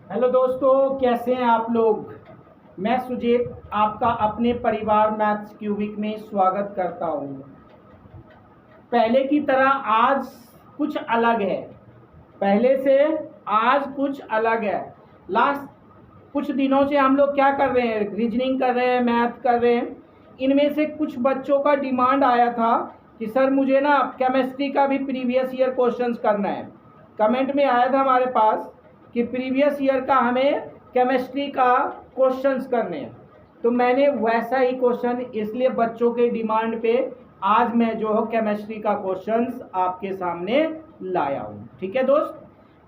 Hello दोस्तों, कैसे हैं आप लोग। मैं सुजीत आपका अपने परिवार मैथ्स क्यूबिक में स्वागत करता हूं। पहले की तरह आज कुछ अलग है। पहले से आज कुछ अलग है। लास्ट कुछ दिनों से हम लोग क्या कर रहे हैं, रीजनिंग कर रहे हैं, मैथ कर रहे हैं। इनमें से कुछ बच्चों का डिमांड आया था कि सर मुझे ना केमिस्ट्री का भी प्रीवियस ईयर क्वेश्चंस करना है। कमेंट में आया था हमारे पास कि प्रीवियस ईयर का हमें केमिस्ट्री का क्वेश्चंस करने हैं। तो मैंने वैसा ही क्वेश्चन, इसलिए बच्चों के डिमांड पे आज मैं जो है केमिस्ट्री का क्वेश्चंस आपके सामने लाया हूँ। ठीक है दोस्त।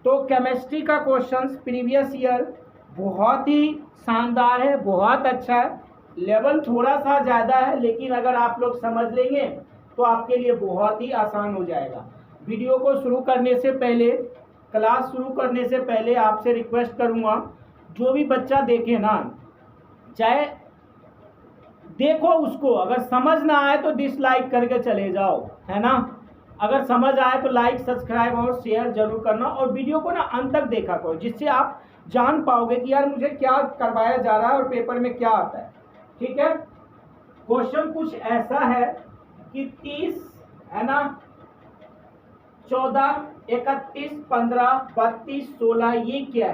तो केमिस्ट्री का क्वेश्चंस प्रीवियस ईयर बहुत ही शानदार है, बहुत अच्छा है। लेवल थोड़ा सा ज़्यादा है, लेकिन अगर आप लोग समझ लेंगे तो आपके लिए बहुत ही आसान हो जाएगा। वीडियो को शुरू करने से पहले, क्लास शुरू करने से पहले आपसे रिक्वेस्ट करूंगा, जो भी बच्चा देखे ना, चाहे देखो उसको, अगर समझ ना आए तो डिसलाइक करके चले जाओ, है ना। अगर समझ आए तो लाइक, सब्सक्राइब और शेयर जरूर करना, और वीडियो को ना अंत तक देखा करो, जिससे आप जान पाओगे कि यार मुझे क्या करवाया जा रहा है और पेपर में क्या आता है। ठीक है। क्वेश्चन कुछ ऐसा है कि 30, है ना, 14, 31, 15, 32, 16, ये क्या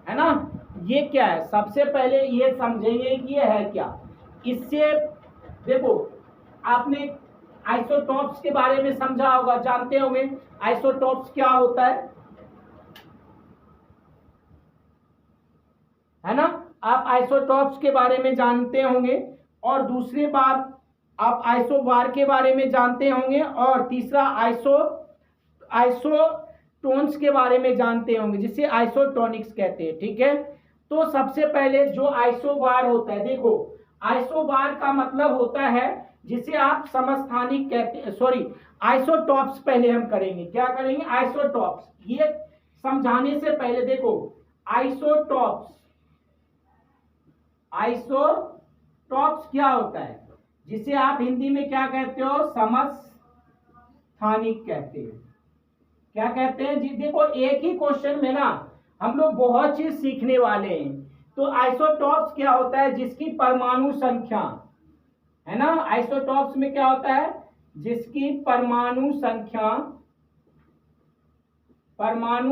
है ना। ये क्या है, सबसे पहले ये समझेंगे कि ये है क्या। इससे देखो, आपने आइसोटॉप्स के बारे में समझा होगा, जानते होंगे आइसोटॉप्स क्या होता है ना। आप आइसोटॉप्स के बारे में जानते होंगे, और दूसरी बात आप आइसोबार के बारे में जानते होंगे, और तीसरा आइसोटोन्स के बारे में जानते होंगे, जिसे आइसोटोनिक्स कहते हैं। ठीक है। तो सबसे पहले जो आइसोबार होता है, देखो आइसोबार का मतलब होता है जिसे आप समस्थानिक कहते हैं, सॉरी आइसोटॉप्स पहले हम करेंगे। क्या करेंगे, आइसोटॉप्स। ये समझाने से पहले देखो, आइसोटॉप्स क्या होता है, जिसे आप हिंदी में क्या कहते हो, समस्थानिक कहते हैं। क्या कहते हैं जी। देखो एक ही क्वेश्चन में ना हम लोग बहुत चीज सीखने वाले हैं। तो आइसोटॉप्स क्या होता है, जिसकी परमाणु संख्या, है ना, आइसोटॉप्स में क्या होता है, जिसकी परमाणु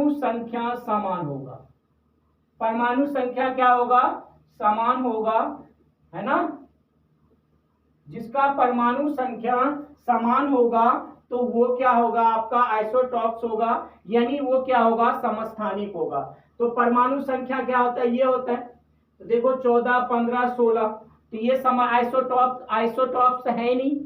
संख्या समान होगा। परमाणु संख्या क्या होगा, समान होगा, है ना। जिसका परमाणु संख्या समान होगा तो वो क्या होगा, आपका आइसोटॉप्स होगा, यानी वो क्या होगा, समस्थानिक होगा। तो परमाणु संख्या क्या होता है, ये होता है। तो देखो 14, 15, 16, तो ये आइसोटॉप्स है नहीं,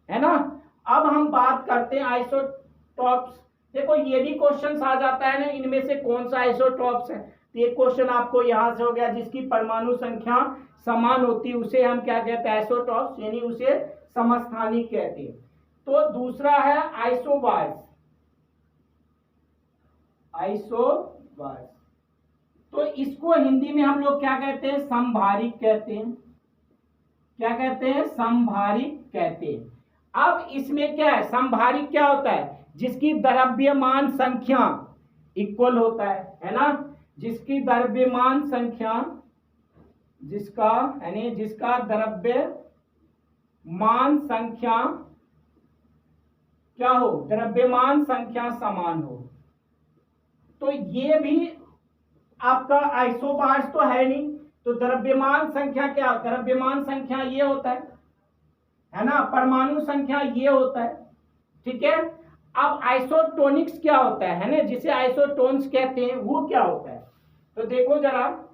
है ना। अब हम बात करते हैं आइसोटॉप्स। देखो ये भी क्वेश्चन आ जाता है ना, इनमें से कौन सा आइसोटॉप्स है। तो ये क्वेश्चन आपको यहां से हो गया, जिसकी परमाणु संख्या समान होती है उसे हम क्या कहते हैं, आइसोटॉप्स, यानी उसे समस्थानिक कहते हैं। तो दूसरा है आइसोबार्स। तो इसको हिंदी में हम लोग क्या कहते हैं, समभारिक कहते हैं। क्या कहते हैं, समभारिक कहते हैं। अब इसमें क्या है, समभारिक क्या होता है, जिसकी द्रव्यमान संख्या इक्वल होता है ना। जिसकी द्रव्यमान संख्या, जिसका द्रव्यमान संख्या क्या हो, द्रव्यमान संख्या समान हो। तो ये भी आपका आइसोबार्स तो है नहीं। तो द्रव्यमान संख्या क्या, द्रव्यमान संख्या ये होता है ना, परमाणु संख्या ये होता है। ठीक है। अब आइसोटोनिक्स क्या होता है ना, जिसे आइसोटोन्स कहते हैं, वो क्या होता है। तो देखो जरा,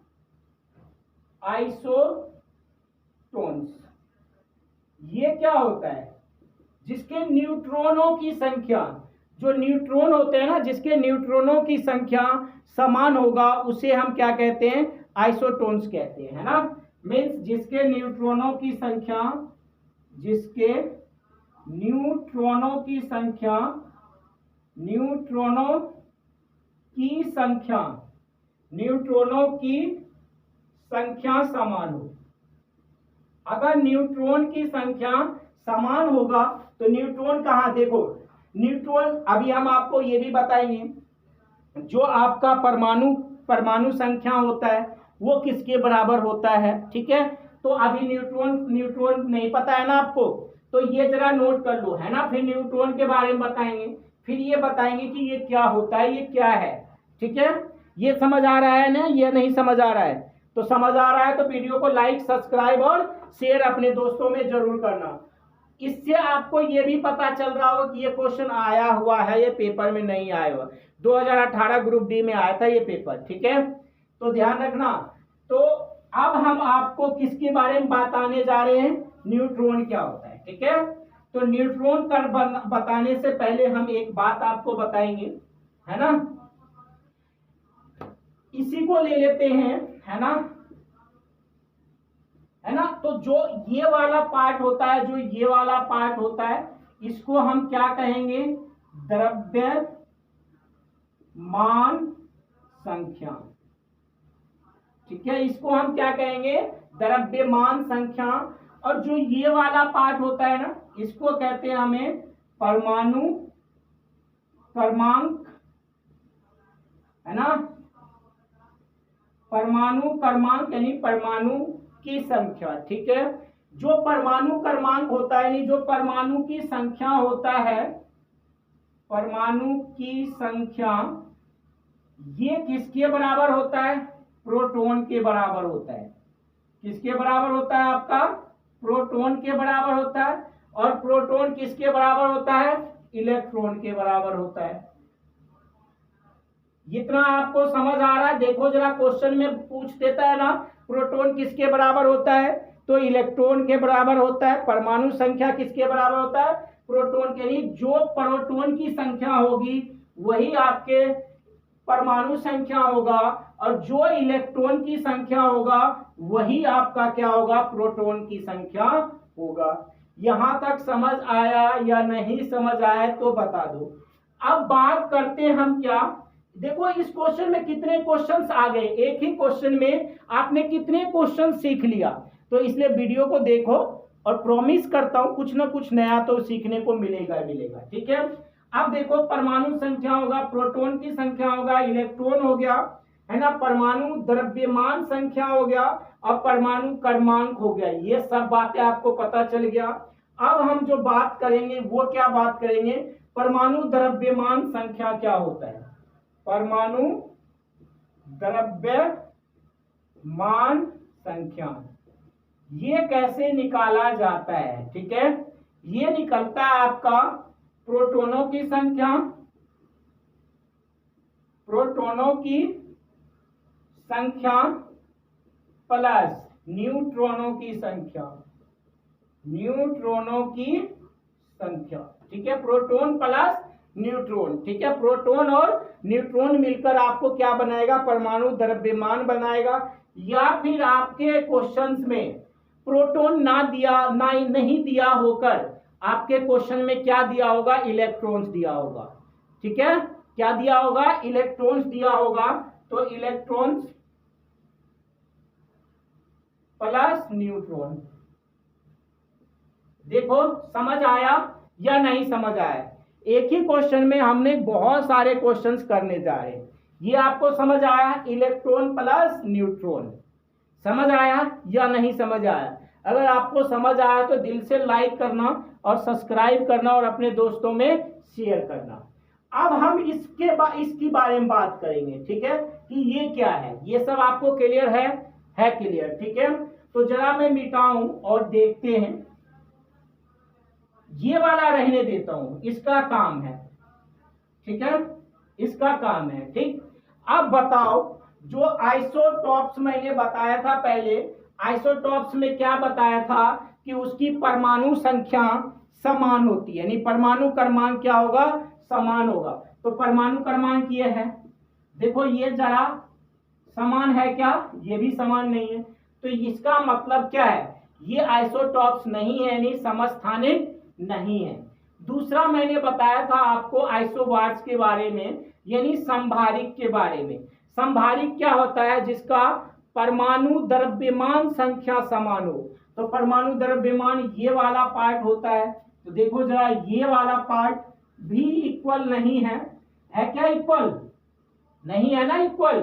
आइसोटोन्स ये क्या होता है, जिसके न्यूट्रॉनों की संख्या, जो न्यूट्रॉन होते हैं ना, जिसके न्यूट्रॉनों की संख्या समान होगा, उसे हम क्या कहते हैं, आइसोटोन्स कहते हैं, है ना। मीन्स जिसके न्यूट्रॉनों की संख्या समान हो। अगर न्यूट्रॉन की संख्या समान होगा तो न्यूट्रॉन कहाँ, देखो न्यूट्रॉन, अभी हम आपको ये भी बताएंगे, जो आपका परमाणु परमाणु संख्या होता है वो किसके बराबर होता है। ठीक है, तो अभी न्यूट्रॉन नहीं पता है ना आपको, तो ये जरा नोट कर लो, है ना। फिर न्यूट्रॉन के बारे में बताएंगे, फिर ये बताएंगे कि ये क्या होता है, ये क्या है। ठीक है, ये समझ आ रहा है ना, ये नहीं समझ आ रहा है तो समझ आ रहा है तो वीडियो को लाइक, सब्सक्राइब और शेयर अपने दोस्तों में जरूर करना। इससे आपको ये भी पता चल रहा होगा कि ये क्वेश्चन आया हुआ है, ये पेपर में नहीं आया हुआ, 2018 ग्रुप डी में आया था ये पेपर। ठीक है, तो ध्यान रखना। तो अब हम आपको किसके बारे में बताने जा रहे हैं, न्यूट्रॉन क्या होता है। ठीक है, तो न्यूट्रॉन का बताने से पहले हम एक बात आपको बताएंगे, है ना। इसी को ले लेते हैं, है ना, है ना। तो जो ये वाला पार्ट होता है, जो ये वाला पार्ट होता है, इसको हम क्या कहेंगे, द्रव्यमान संख्या। ठीक है, इसको हम क्या कहेंगे, द्रव्यमान संख्या। और जो ये वाला पार्ट होता है ना, इसको कहते हैं हमें परमाणु क्रमांक, है ना, परमाणु क्रमांक यानी परमाणु की संख्या। ठीक है, जो परमाणु क्रमांक होता है यानी जो परमाणु की संख्या होता है, परमाणु की संख्या, ये किसके बराबर होता है, प्रोटॉन के बराबर होता है। किसके बराबर होता है आपका, प्रोटॉन के बराबर होता है। और प्रोटॉन किसके बराबर होता है, इलेक्ट्रॉन के बराबर होता है। इतना आपको समझ आ रहा है। देखो जरा क्वेश्चन में पूछ देता है ना, प्रोटॉन किसके बराबर होता है, तो इलेक्ट्रॉन के बराबर होता है। परमाणु संख्या किसके बराबर होता है, प्रोटॉन के। नहीं, जो प्रोटॉन की संख्या होगी वही आपके परमाणु संख्या होगा, और जो इलेक्ट्रॉन की संख्या होगा वही आपका क्या होगा, प्रोटॉन की संख्या होगा। यहां तक समझ आया या नहीं समझ आया तो बता दो। अब बात करते हैं हम क्या, देखो इस क्वेश्चन में कितने क्वेश्चंस आ गए, एक ही क्वेश्चन में आपने कितने क्वेश्चन सीख लिया। तो इसलिए वीडियो को देखो और प्रॉमिस करता हूं कुछ ना कुछ नया तो सीखने को मिलेगा मिलेगा। ठीक है, अब देखो परमाणु संख्या होगा, प्रोटॉन की संख्या होगा, इलेक्ट्रॉन हो गया, है ना, परमाणु द्रव्यमान संख्या हो गया, और परमाणु क्रमांक हो गया। ये सब बातें आपको पता चल गया। अब हम जो बात करेंगे वो क्या बात करेंगे, परमाणु द्रव्यमान संख्या क्या होता है, परमाणु द्रव्यमान संख्या, ये कैसे निकाला जाता है। ठीक है, ये निकलता है आपका प्रोटॉनों की संख्या, प्रोटॉनों की संख्या प्लस न्यूट्रॉनों की संख्या, न्यूट्रॉनों की संख्या। ठीक है, प्रोटॉन प्लस न्यूट्रॉन। ठीक है, प्रोटॉन और न्यूट्रॉन मिलकर आपको क्या बनाएगा, परमाणु द्रव्यमान बनाएगा। या फिर आपके क्वेश्चंस में प्रोटॉन नहीं दिया होकर आपके क्वेश्चन में क्या दिया होगा, इलेक्ट्रॉन्स दिया होगा। ठीक है, क्या दिया होगा, इलेक्ट्रॉन्स दिया होगा। तो इलेक्ट्रॉन्स प्लस न्यूट्रॉन। देखो समझ आया या नहीं समझ आया, एक ही क्वेश्चन में हमने बहुत सारे क्वेश्चंस करने जा रहे हैं। ये आपको समझ आया, इलेक्ट्रॉन प्लस न्यूट्रॉन, समझ आया या नहीं समझ आया। अगर आपको समझ आया तो दिल से लाइक करना और सब्सक्राइब करना और अपने दोस्तों में शेयर करना। अब हम इसकी बारे में बात करेंगे। ठीक है, कि ये क्या है, ये सब आपको क्लियर है क्लियर। ठीक है, तो जरा मैं मिटाऊं और देखते हैं, ये वाला रहने देता हूं, इसका काम है। ठीक है, इसका काम है। ठीक, अब बताओ, जो आइसोटॉप्स मैंने बताया था पहले, आइसोटॉप्स में क्या बताया था कि उसकी परमाणु संख्या समान होती है, यानी परमाणु क्रमांक क्या होगा, समान होगा। तो परमाणु क्रमांक ये है, देखो ये जरा समान है क्या, ये भी समान नहीं है। तो इसका मतलब क्या है, ये आइसोटॉप्स नहीं है, यानी समस्थानिक नहीं है। दूसरा मैंने बताया था आपको आइसोबार्स के बारे में, यानी संभारिक के बारे में। संभारिक क्या होता है, जिसका परमाणु द्रव्यमान संख्या समान हो। तो परमाणु द्रव्यमान ये वाला पार्ट होता है। तो देखो जरा, ये वाला पार्ट भी इक्वल नहीं है क्या, इक्वल नहीं है ना, इक्वल।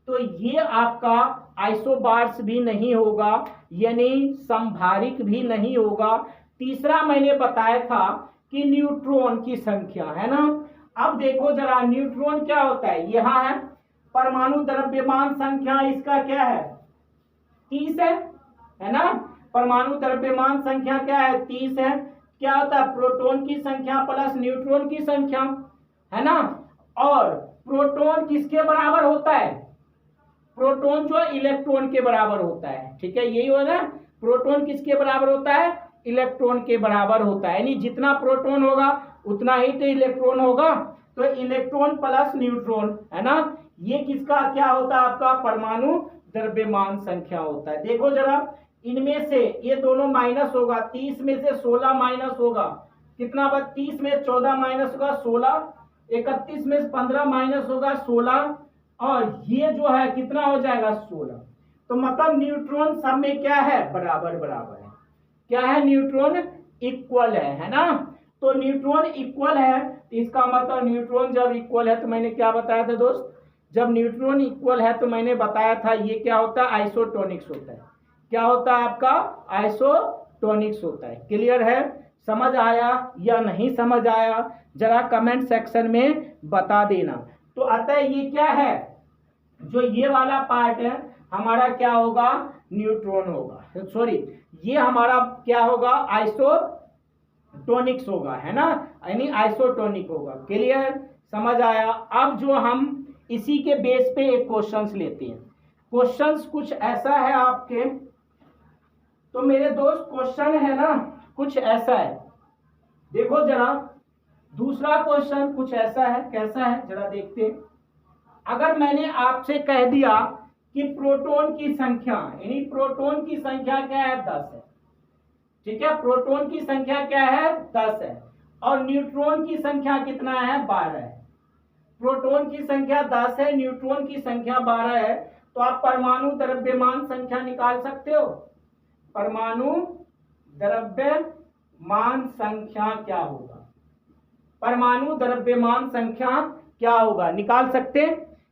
तो ये आपका आइसोबार्स भी नहीं होगा, यानी संभारिक भी नहीं होगा। तीसरा मैंने बताया था कि न्यूट्रॉन की संख्या है ना। अब देखो जरा न्यूट्रॉन क्या होता है, यहां है परमाणु द्रव्यमान संख्या इसका क्या है 30 है ना। परमाणु द्रव्यमान संख्या क्या है 30 है। क्या होता है प्रोटॉन की संख्या प्लस न्यूट्रॉन की संख्या है ना। और प्रोटॉन किसके बराबर होता है, प्रोटॉन जो इलेक्ट्रॉन के बराबर होता है, ठीक है यही होगा। प्रोटॉन किसके बराबर होता है, इलेक्ट्रॉन के बराबर होता है, यानी जितना प्रोटॉन होगा उतना ही तो इलेक्ट्रॉन होगा। तो इलेक्ट्रॉन प्लस न्यूट्रॉन है ना, ये किसका क्या होता है आपका परमाणु द्रव्यमान संख्या होता है। देखो जरा इनमें से ये दोनों माइनस होगा, 30 में से 16 माइनस होगा, कितना बच 30 में 14 माइनस होगा 16, 31 में 15 माइनस होगा 16, और ये जो है कितना हो जाएगा 16। तो मतलब न्यूट्रॉन सब में क्या है बराबर बराबर है, क्या है न्यूट्रॉन इक्वल है ना। तो न्यूट्रॉन इक्वल है, इसका मतलब न्यूट्रॉन जब इक्वल है तो मैंने क्या बताया था दोस्त, जब न्यूट्रॉन इक्वल है तो मैंने बताया था ये क्या होता है आइसोटोनिक्स होता है। क्या होता है आपका आइसोटोनिक्स होता है। क्लियर है, समझ आया या नहीं समझ आया जरा कमेंट सेक्शन में बता देना। तो अतः ये क्या है, जो ये वाला पार्ट है हमारा क्या होगा न्यूट्रॉन होगा, सॉरी ये हमारा क्या होगा आइसोटोनिक्स होगा है ना, यानी आइसोटोनिक होगा। क्लियर, समझ आया। अब जो हम इसी के बेस पे एक क्वेश्चंस लेते हैं। क्वेश्चंस कुछ ऐसा है आपके, तो मेरे दोस्त क्वेश्चन है ना कुछ ऐसा है, देखो जरा दूसरा क्वेश्चन कुछ ऐसा है, कैसा है जरा देखते हैं। अगर मैंने आपसे कह दिया कि प्रोटॉन की संख्या, यानी प्रोटॉन की संख्या क्या है 10 है, ठीक है प्रोटॉन की संख्या क्या है 10 है, और न्यूट्रॉन की संख्या कितना है 12 है। प्रोटॉन की संख्या 10 है, न्यूट्रॉन की संख्या 12 है, तो आप परमाणु द्रव्यमान संख्या निकाल सकते हो। परमाणु द्रव्यमान संख्या क्या होगा, परमाणु द्रव्यमान संख्या क्या होगा, निकाल सकते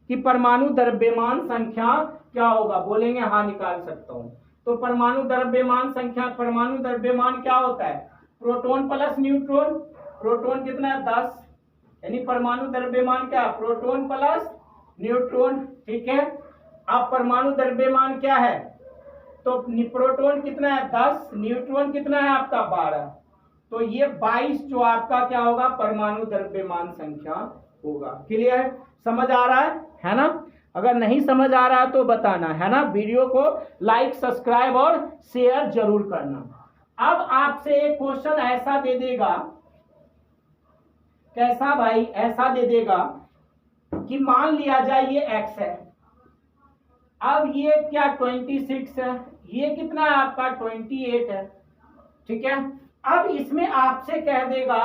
कि परमाणु द्रव्यमान संख्या क्या होगा, बोलेंगे हाँ निकाल सकता हूं। तो परमाणु द्रव्यमान संख्या, परमाणु द्रव्यमान क्या होता है प्रोटॉन प्लस न्यूट्रॉन। प्रोटॉन कितना है 10, यानी परमाणु द्रव्यमान क्या प्रोटॉन प्लस न्यूट्रॉन, ठीक है। अब परमाणु द्रव्यमान क्या है, तो प्रोटॉन कितना है 10, न्यूट्रॉन कितना है आपका 12, तो ये 22 जो आपका क्या होगा परमाणु द्रव्यमान संख्या होगा। क्लियर, समझ आ रहा है ना। अगर नहीं समझ आ रहा तो बताना है ना, वीडियो को लाइक सब्सक्राइब और शेयर जरूर करना। अब आपसे एक क्वेश्चन ऐसा दे देगा, कैसा भाई, ऐसा दे देगा कि मान लिया जाए ये x है, अब ये क्या 26 है, ये कितना है आपका 28 है, ठीक है। अब इसमें आपसे कह देगा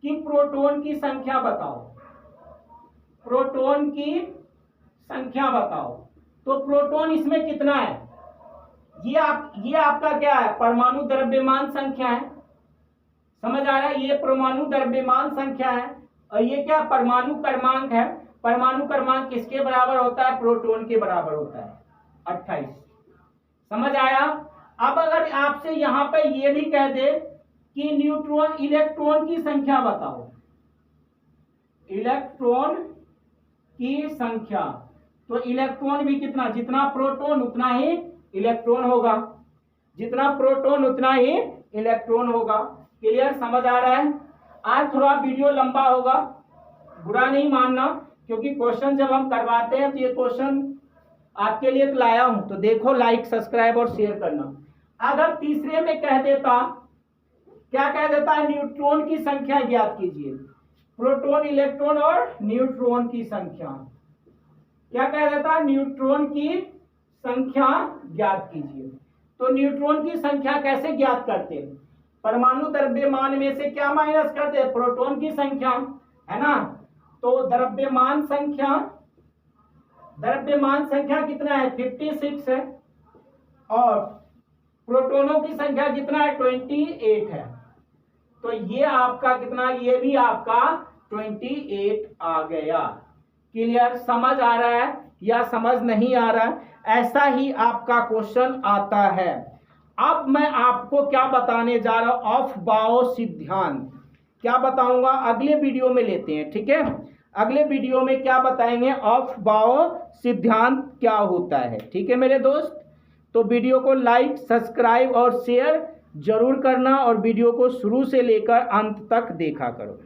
कि प्रोटॉन की संख्या बताओ, प्रोटॉन की संख्या बताओ। तो प्रोटॉन इसमें कितना है, ये आपका क्या है परमाणु द्रव्यमान संख्या है, समझ आ रहा है, ये परमाणु द्रव्यमान संख्या है, और ये क्या परमाणु क्रमांक है। परमाणु क्रमांक किसके बराबर होता है, प्रोटॉन के बराबर होता है 28, समझ आया। अब अगर आपसे यहां पे ये भी कह दे कि न्यूट्रॉन इलेक्ट्रॉन की संख्या बताओ, इलेक्ट्रॉन की संख्या, तो इलेक्ट्रॉन भी कितना, जितना प्रोटॉन उतना ही इलेक्ट्रॉन होगा, जितना प्रोटॉन उतना ही इलेक्ट्रॉन होगा। क्लियर, समझ आ रहा है। आज थोड़ा वीडियो लंबा होगा, बुरा नहीं मानना, क्योंकि क्वेश्चन जब हम करवाते हैं तो ये क्वेश्चन आपके लिए लाया हूं, तो देखो लाइक सब्सक्राइब और शेयर करना। अगर तीसरे में कह देता, क्या कह देता है न्यूट्रॉन की संख्या ज्ञात कीजिए, प्रोटॉन इलेक्ट्रॉन और न्यूट्रॉन की संख्या, क्या कह देता है न्यूट्रॉन की संख्या ज्ञात कीजिए। तो न्यूट्रॉन की संख्या कैसे ज्ञात करते हैं, परमाणु द्रव्यमान में से क्या माइनस करते हैं प्रोटॉन की संख्या, है ना। तो द्रव्यमान संख्या, द्रव्यमान संख्या कितना है 56 है, और प्रोटॉनों की संख्या कितना है 28 है, तो ये आपका कितना, ये भी आपका 28 आ गया। क्लियर, समझ आ रहा है या समझ नहीं आ रहा है, ऐसा ही आपका क्वेश्चन आता है। अब मैं आपको क्या बताने जा रहा हूं, अफबाओ सिद्धांत क्या बताऊंगा अगले वीडियो में लेते हैं, ठीक है। अगले वीडियो में क्या बताएंगे, अफबाओ सिद्धांत क्या होता है, ठीक है मेरे दोस्त। तो वीडियो को लाइक, सब्सक्राइब और शेयर जरूर करना और वीडियो को शुरू से लेकर अंत तक देखा करो।